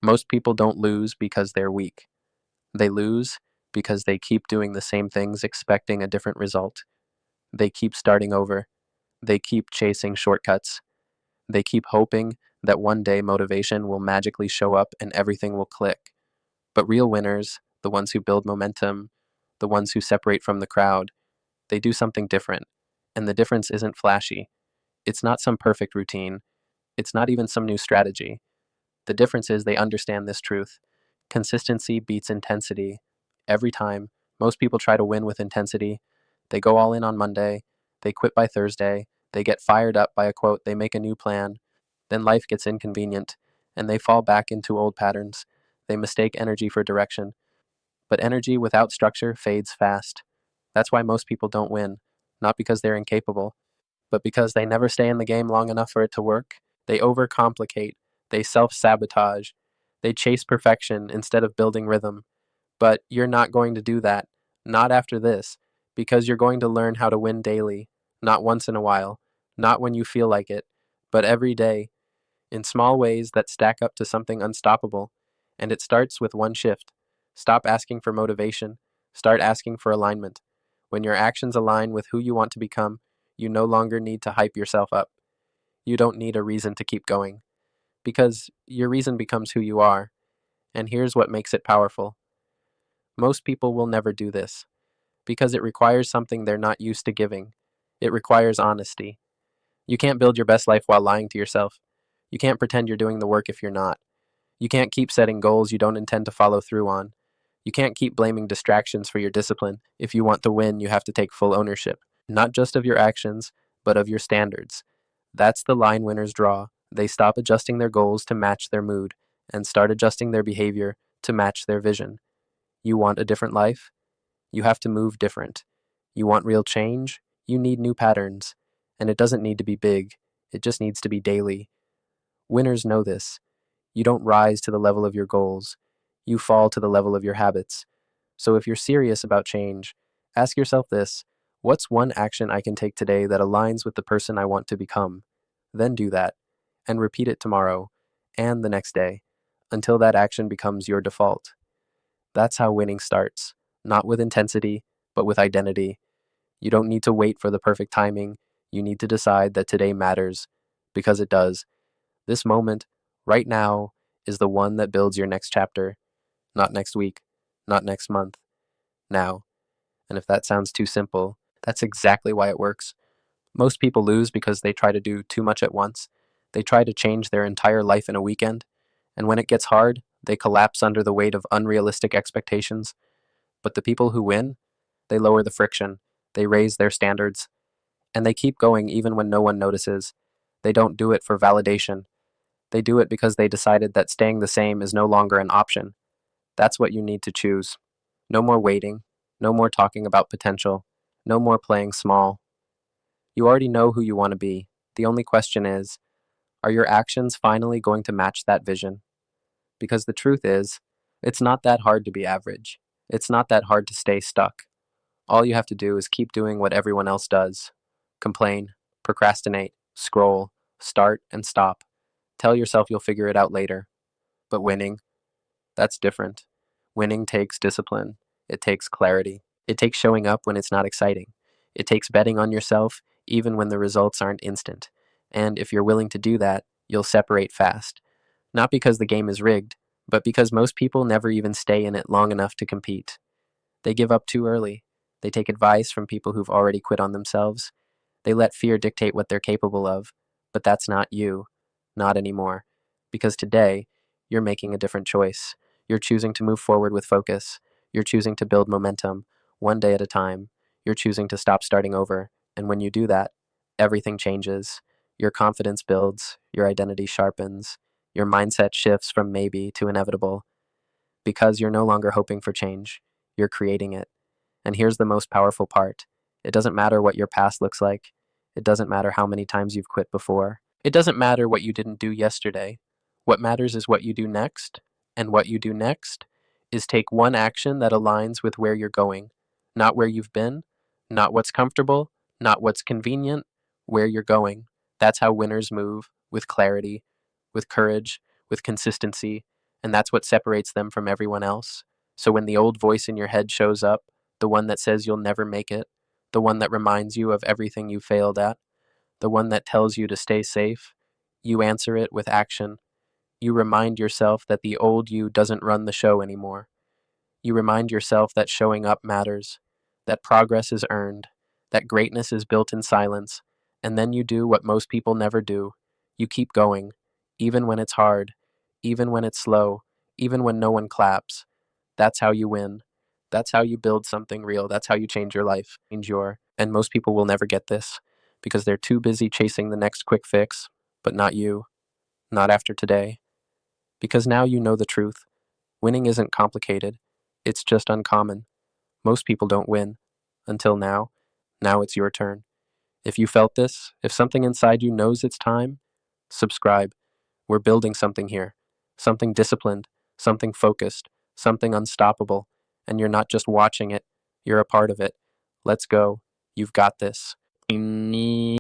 Most people don't lose because they're weak. They lose because they keep doing the same things expecting a different result. They keep starting over. They keep chasing shortcuts. They keep hoping that one day motivation will magically show up and everything will click. But real winners, the ones who build momentum, the ones who separate from the crowd, they do something different. And the difference isn't flashy. It's not some perfect routine. It's not even some new strategy. The difference is they understand this truth. Consistency beats intensity. Every time, most people try to win with intensity. They go all in on Monday, they quit by Thursday, they get fired up by a quote, they make a new plan. Then life gets inconvenient, and they fall back into old patterns. They mistake energy for direction. But energy without structure fades fast. That's why most people don't win, not because they're incapable, but because they never stay in the game long enough for it to work. They overcomplicate, they self sabotage, they chase perfection instead of building rhythm. But you're not going to do that, not after this, because you're going to learn how to win daily, not once in a while, not when you feel like it, but every day, in small ways that stack up to something unstoppable. And it starts with one shift. Stop asking for motivation, start asking for alignment. When your actions align with who you want to become, you no longer need to hype yourself up. You don't need a reason to keep going, because your reason becomes who you are. And here's what makes it powerful. Most people will never do this, because it requires something they're not used to giving. It requires honesty. You can't build your best life while lying to yourself. You can't pretend you're doing the work if you're not. You can't keep setting goals you don't intend to follow through on. You can't keep blaming distractions for your discipline. If you want to win, you have to take full ownership, not just of your actions, but of your standards. That's the line winners draw. They stop adjusting their goals to match their mood and start adjusting their behavior to match their vision. You want a different life? You have to move different. You want real change? You need new patterns. And it doesn't need to be big, it just needs to be daily. Winners know this. You don't rise to the level of your goals, you fall to the level of your habits. So if you're serious about change, ask yourself this: what's one action I can take today that aligns with the person I want to become? Then do that, and repeat it tomorrow and the next day until that action becomes your default. That's how winning starts, not with intensity, but with identity. You don't need to wait for the perfect timing. You need to decide that today matters, because it does. This moment, right now, is the one that builds your next chapter, not next week, not next month, now. And if that sounds too simple, that's exactly why it works. Most people lose because they try to do too much at once. They try to change their entire life in a weekend, and when it gets hard, they collapse under the weight of unrealistic expectations. But the people who win, they lower the friction, they raise their standards, and they keep going even when no one notices. They don't do it for validation. They do it because they decided that staying the same is no longer an option. That's what you need to choose. No more waiting, no more talking about potential, no more playing small. You already know who you want to be. The only question is, are your actions finally going to match that vision? Because the truth is, it's not that hard to be average. It's not that hard to stay stuck. All you have to do is keep doing what everyone else does: complain, procrastinate, scroll, start, and stop. Tell yourself you'll figure it out later. But winning, that's different. Winning takes discipline. It takes clarity. It takes showing up when it's not exciting. It takes betting on yourself even when the results aren't instant. And if you're willing to do that, you'll separate fast. Not because the game is rigged, but because most people never even stay in it long enough to compete. They give up too early. They take advice from people who've already quit on themselves. They let fear dictate what they're capable of. But that's not you. Not anymore. Because today, you're making a different choice. You're choosing to move forward with focus. You're choosing to build momentum, one day at a time. You're choosing to stop starting over. And when you do that, everything changes. Your confidence builds. Your identity sharpens. Your mindset shifts from maybe to inevitable. Because you're no longer hoping for change. You're creating it. And here's the most powerful part: it doesn't matter what your past looks like. It doesn't matter how many times you've quit before. It doesn't matter what you didn't do yesterday. What matters is what you do next. And what you do next is take one action that aligns with where you're going, not where you've been, not what's comfortable, not what's convenient, where you're going. That's how winners move: with clarity, with courage, with consistency, And that's what separates them from everyone else. So when the old voice in your head shows up, the one that says you'll never make it, the one that reminds you of everything you failed at, the one that tells you to stay safe, you answer it with action. You remind yourself that the old you doesn't run the show anymore. You remind yourself that showing up matters, that progress is earned, that greatness is built in silence, and then you do what most people never do. You keep going, even when it's hard, even when it's slow, even when no one claps. That's how you win. That's how you build something real. That's how you change your life. And most people will never get this because they're too busy chasing the next quick fix, but not you, not after today. Because now you know the truth. Winning isn't complicated, it's just uncommon. Most people don't win. Until now. Now it's your turn. If you felt this, if something inside you knows it's time, subscribe. We're building something here. Something disciplined, something focused, something unstoppable. And you're not just watching it, you're a part of it. Let's go. You've got this.